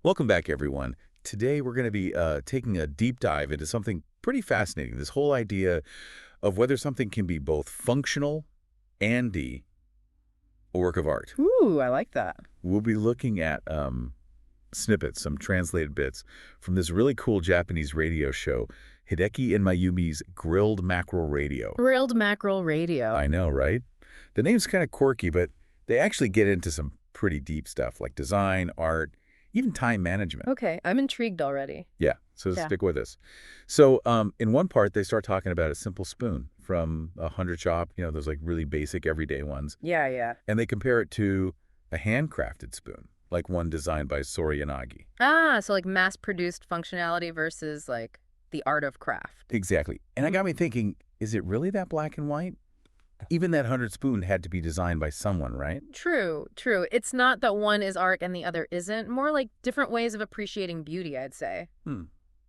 Welcome back, everyone. Today, we're going to be taking a deep dive into something pretty fascinating, this whole idea of whether something can be both functional and a work of art. Ooh, I like that. We'll be looking at snippets, some translated bits, from this really cool Japanese radio show, Hideki and Mayumi's Grilled Mackerel Radio. Grilled mackerel radio. I know, right? The name's kind of quirky, but they actually get into some pretty deep stuff like design, art, even time management. Okay, I'm intrigued already. Yeah, so Yeah. stick with us. So in one part, they start talking about a simple spoon from a 100 shop, those like really basic everyday ones. Yeah. And they compare it to a handcrafted spoon, like one designed by Sora Yanagi. So like mass-produced functionality versus like the art of craft. Exactly. And that got me thinking, is it really that black and white? Even that 100 spoon had to be designed by someone, right? True. It's not that one is art and the other isn't. More like different ways of appreciating beauty, I'd say. Hmm.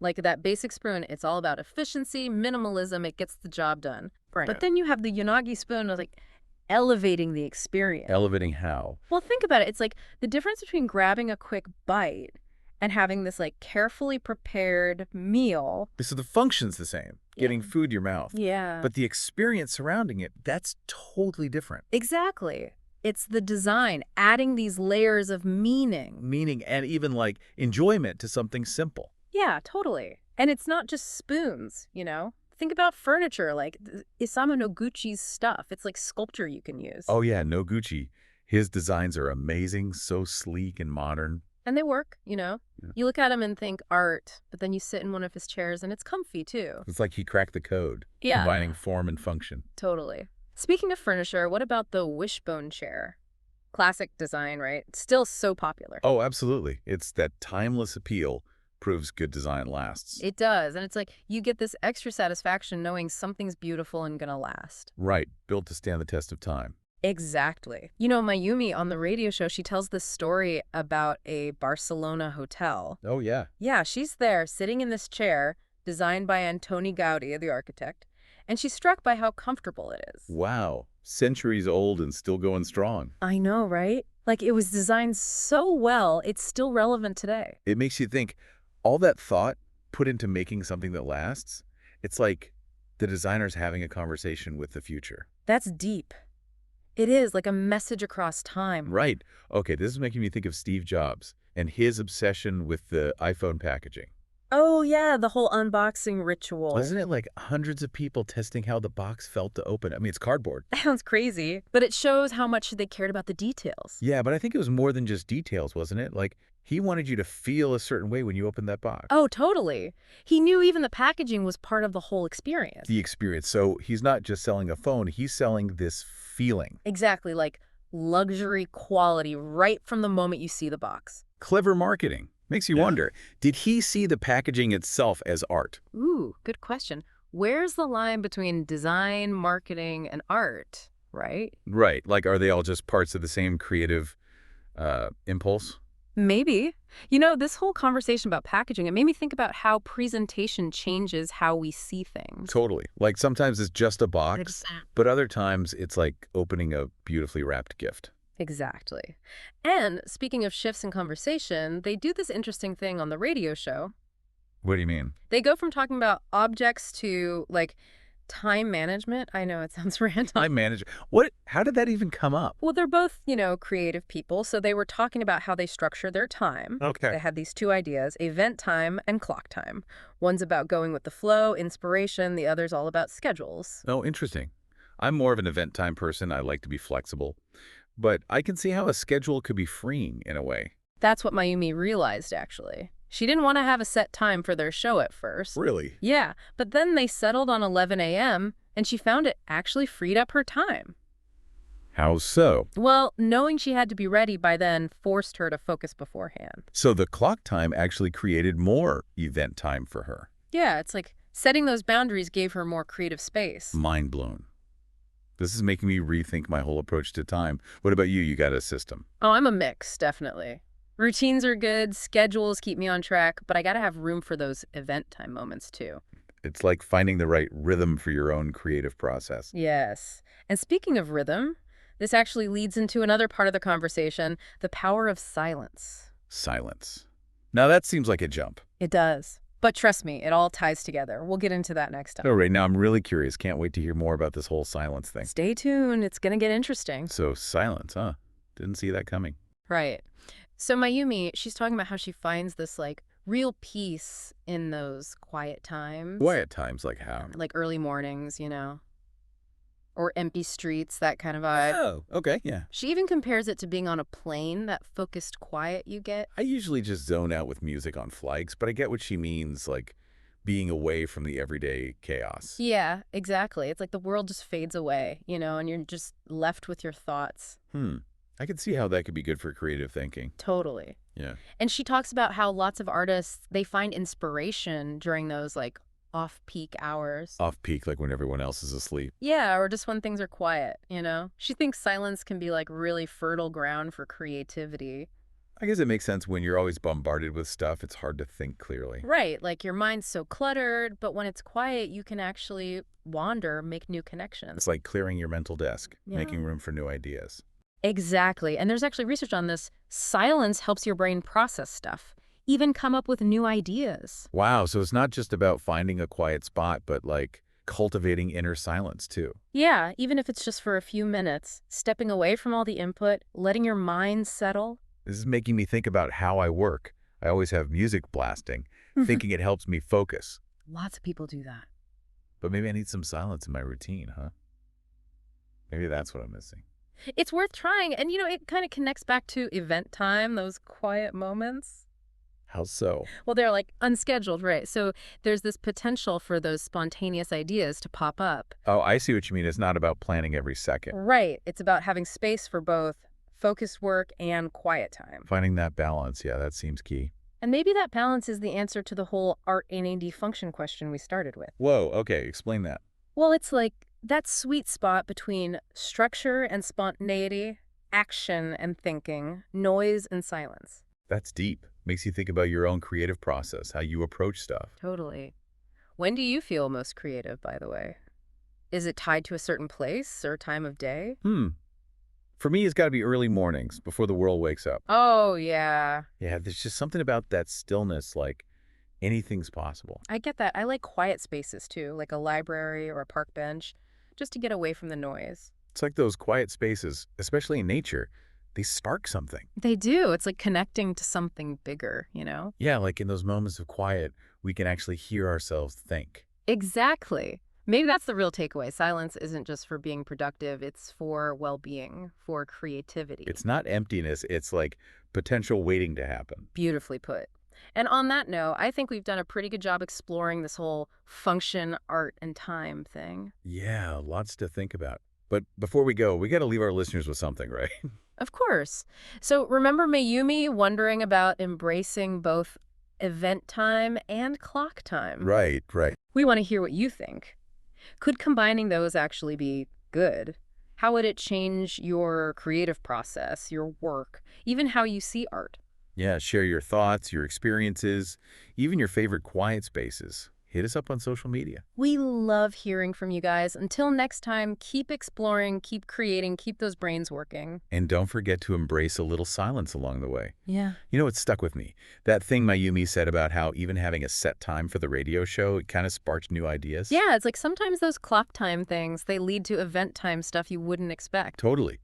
Like that basic spoon, it's all about efficiency, minimalism, it gets the job done. Right. But then you have the Yanagi spoon of like elevating the experience. Elevating how? Well, think about it. It's like the difference between grabbing a quick bite and having this like carefully prepared meal. So the function's the same, getting food in your mouth. Yeah. But the experience surrounding it, that's totally different. Exactly. It's the design, adding these layers of meaning. Meaning and even like enjoyment to something simple. Yeah, totally. And it's not just spoons, you know? Think about furniture, like Isamu Noguchi's stuff. It's like sculpture you can use. Oh yeah, Noguchi. His designs are amazing, so sleek and modern. And they work, you know? Yeah. You look at them and think art, but then you sit in one of his chairs and it's comfy too. It's like he cracked the code, Yeah. combining form and function. Totally. Speaking of furniture, what about the wishbone chair? Classic design, right? Still so popular. Oh, absolutely. It's that timeless appeal proves good design lasts. It does. And it's like you get this extra satisfaction knowing something's beautiful and gonna last. Right, built to stand the test of time. Exactly. You know, Mayumi on the radio show, she tells this story about a Barcelona hotel. Oh yeah. Yeah, she's there sitting in this chair designed by Antoni Gaudi, the architect, and she's struck by how comfortable it is. Wow. Centuries old and still going strong. I know, right? Like it was designed so well, it's still relevant today. It makes you think, all that thought put into making something that lasts, it's like the designer's having a conversation with the future. That's deep. It is like a message across time. Right. Okay, this is making me think of Steve Jobs and his obsession with the iPhone packaging. Oh, yeah, the whole unboxing ritual. Wasn't it like hundreds of people testing how the box felt to open? I mean, it's cardboard. Sounds crazy, but it shows how much they cared about the details. Yeah, but I think it was more than just details, wasn't it? Like, he wanted you to feel a certain way when you opened that box. Oh, totally. He knew even the packaging was part of the whole experience. The experience. So he's not just selling a phone, he's selling this feeling. Exactly, like luxury quality right from the moment you see the box. Clever marketing. Makes you wonder, did he see the packaging itself as art? Ooh, good question. Where's the line between design, marketing, and art, right? Right. Like, are they all just parts of the same creative impulse? Maybe. You know, this whole conversation about packaging, it made me think about how presentation changes how we see things. Totally. Like, sometimes it's just a box, Exactly. but other times it's like opening a beautifully wrapped gift. Exactly. And speaking of shifts in conversation, they do this interesting thing on the radio show. What do you mean? They go from talking about objects to, like, time management. I know it sounds random. Time manager. What? How did that even come up? Well, they're both, you know, creative people, so they were talking about how they structure their time. Okay. They had these two ideas, event time and clock time. One's about going with the flow, inspiration, the other's all about schedules. Oh, interesting. I'm more of an event time person. I like to be flexible. But I can see how a schedule could be freeing in a way. That's what Mayumi realized, actually. She didn't want to have a set time for their show at first. Really? Yeah, but then they settled on 11 a.m., and she found it actually freed up her time. How so? Well, knowing she had to be ready by then forced her to focus beforehand. So the clock time actually created more event time for her. Yeah, it's like setting those boundaries gave her more creative space. Mind blown. This is making me rethink my whole approach to time. What about you? You got a system? Oh, I'm a mix, definitely. Routines are good, schedules keep me on track, but I gotta have room for those event time moments too. It's like finding the right rhythm for your own creative process. Yes. And speaking of rhythm, this actually leads into another part of the conversation, the power of silence. Silence. Now that seems like a jump. It does. But trust me, it all ties together. We'll get into that next time. All right, now I'm really curious. Can't wait to hear more about this whole silence thing. Stay tuned. It's going to get interesting. So silence, huh? Didn't see that coming. Right. So Mayumi, she's talking about how she finds this, like, real peace in those quiet times. Quiet times like how? Like early mornings, or empty streets, that kind of vibe. Oh, okay, yeah. She even compares it to being on a plane, that focused quiet you get. I usually just zone out with music on flights, but I get what she means, like being away from the everyday chaos. Yeah, exactly. It's like the world just fades away, and you're just left with your thoughts. I could see how that could be good for creative thinking. Totally. Yeah. And she talks about how lots of artists, they find inspiration during those, like, off-peak hours. Off-peak, like when everyone else is asleep. Yeah, or just when things are quiet, She thinks silence can be, like, really fertile ground for creativity. I guess it makes sense when you're always bombarded with stuff, it's hard to think clearly. Right, like your mind's so cluttered, but when it's quiet, you can actually wander, make new connections. It's like clearing your mental desk, Yeah. making room for new ideas. Exactly. And there's actually research on this. Silence helps your brain process stuff, even come up with new ideas. Wow, so it's not just about finding a quiet spot, but like cultivating inner silence too. Yeah, even if it's just for a few minutes, stepping away from all the input, letting your mind settle. This is making me think about how I work. I always have music blasting, thinking it helps me focus. Lots of people do that. But maybe I need some silence in my routine, huh? Maybe that's what I'm missing. It's worth trying. And, it kind of connects back to event time, those quiet moments. How so? Well, they're like unscheduled, right? So there's this potential for those spontaneous ideas to pop up. Oh, I see what you mean. It's not about planning every second. Right. It's about having space for both focused work and quiet time. Finding that balance, yeah, that seems key. And maybe that balance is the answer to the whole art in a function question we started with. Whoa, okay, explain that. Well, it's like that sweet spot between structure and spontaneity, action and thinking, noise and silence. That's deep. Makes you think about your own creative process, how you approach stuff. Totally. When do you feel most creative, by the way? Is it tied to a certain place or time of day? For me, it's got to be early mornings before the world wakes up. Oh, yeah. Yeah, there's just something about that stillness, like anything's possible. I get that. I like quiet spaces, too, like a library or a park bench, just to get away from the noise. It's like those quiet spaces, especially in nature, they spark something. They do. It's like connecting to something bigger, Yeah, like in those moments of quiet, we can actually hear ourselves think. Exactly. Maybe that's the real takeaway. Silence isn't just for being productive. It's for well-being, for creativity. It's not emptiness. It's like potential waiting to happen. Beautifully put. And on that note, I think we've done a pretty good job exploring this whole function, art, and time thing. Yeah, lots to think about. But before we go, we got to leave our listeners with something, right? Of course. So remember Mayumi wondering about embracing both event time and clock time? Right. We want to hear what you think. Could combining those actually be good? How would it change your creative process, your work, even how you see art? Yeah, share your thoughts, your experiences, even your favorite quiet spaces. Hit us up on social media. We love hearing from you guys. Until next time, keep exploring, keep creating, keep those brains working. And don't forget to embrace a little silence along the way. Yeah. You know, it stuck with me. That thing Mayumi said about how even having a set time for the radio show, it kind of sparked new ideas. Yeah, it's like sometimes those clock time things, they lead to event time stuff you wouldn't expect. Totally.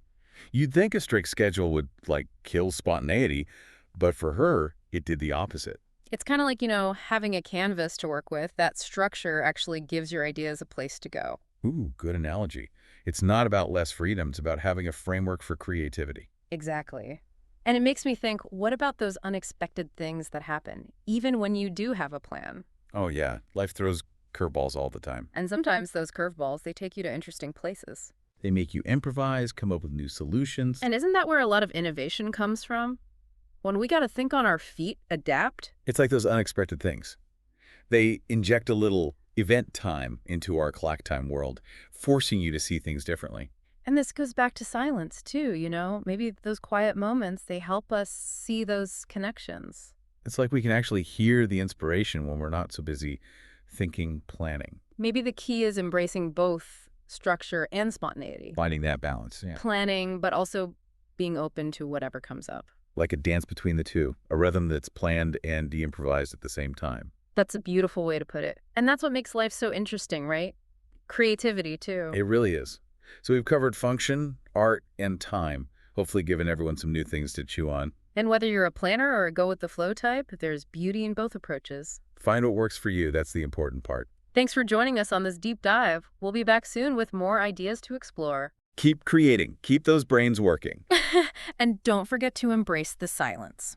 You'd think a strict schedule would, like, kill spontaneity, but for her, it did the opposite. It's kind of like, having a canvas to work with. That structure actually gives your ideas a place to go. Ooh, good analogy. It's not about less freedom. It's about having a framework for creativity. Exactly. And it makes me think, what about those unexpected things that happen, even when you do have a plan? Oh, yeah. Life throws curveballs all the time. And sometimes those curveballs, they take you to interesting places. They make you improvise, come up with new solutions. And isn't that where a lot of innovation comes from? When we got to think on our feet, adapt? It's like those unexpected things. They inject a little event time into our clock time world, forcing you to see things differently. And this goes back to silence, too, Maybe those quiet moments, they help us see those connections. It's like we can actually hear the inspiration when we're not so busy thinking, planning. Maybe the key is embracing both structure and spontaneity. Finding that balance, yeah. Planning, but also being open to whatever comes up. like a dance between the two, a rhythm that's planned and de-improvised at the same time. That's a beautiful way to put it. And that's what makes life so interesting, right? Creativity, too. It really is. So we've covered function, art, and time, hopefully giving everyone some new things to chew on. And whether you're a planner or a go-with-the-flow type, there's beauty in both approaches. Find what works for you. That's the important part. Thanks for joining us on this deep dive. We'll be back soon with more ideas to explore. Keep creating. Keep those brains working. And don't forget to embrace the silence.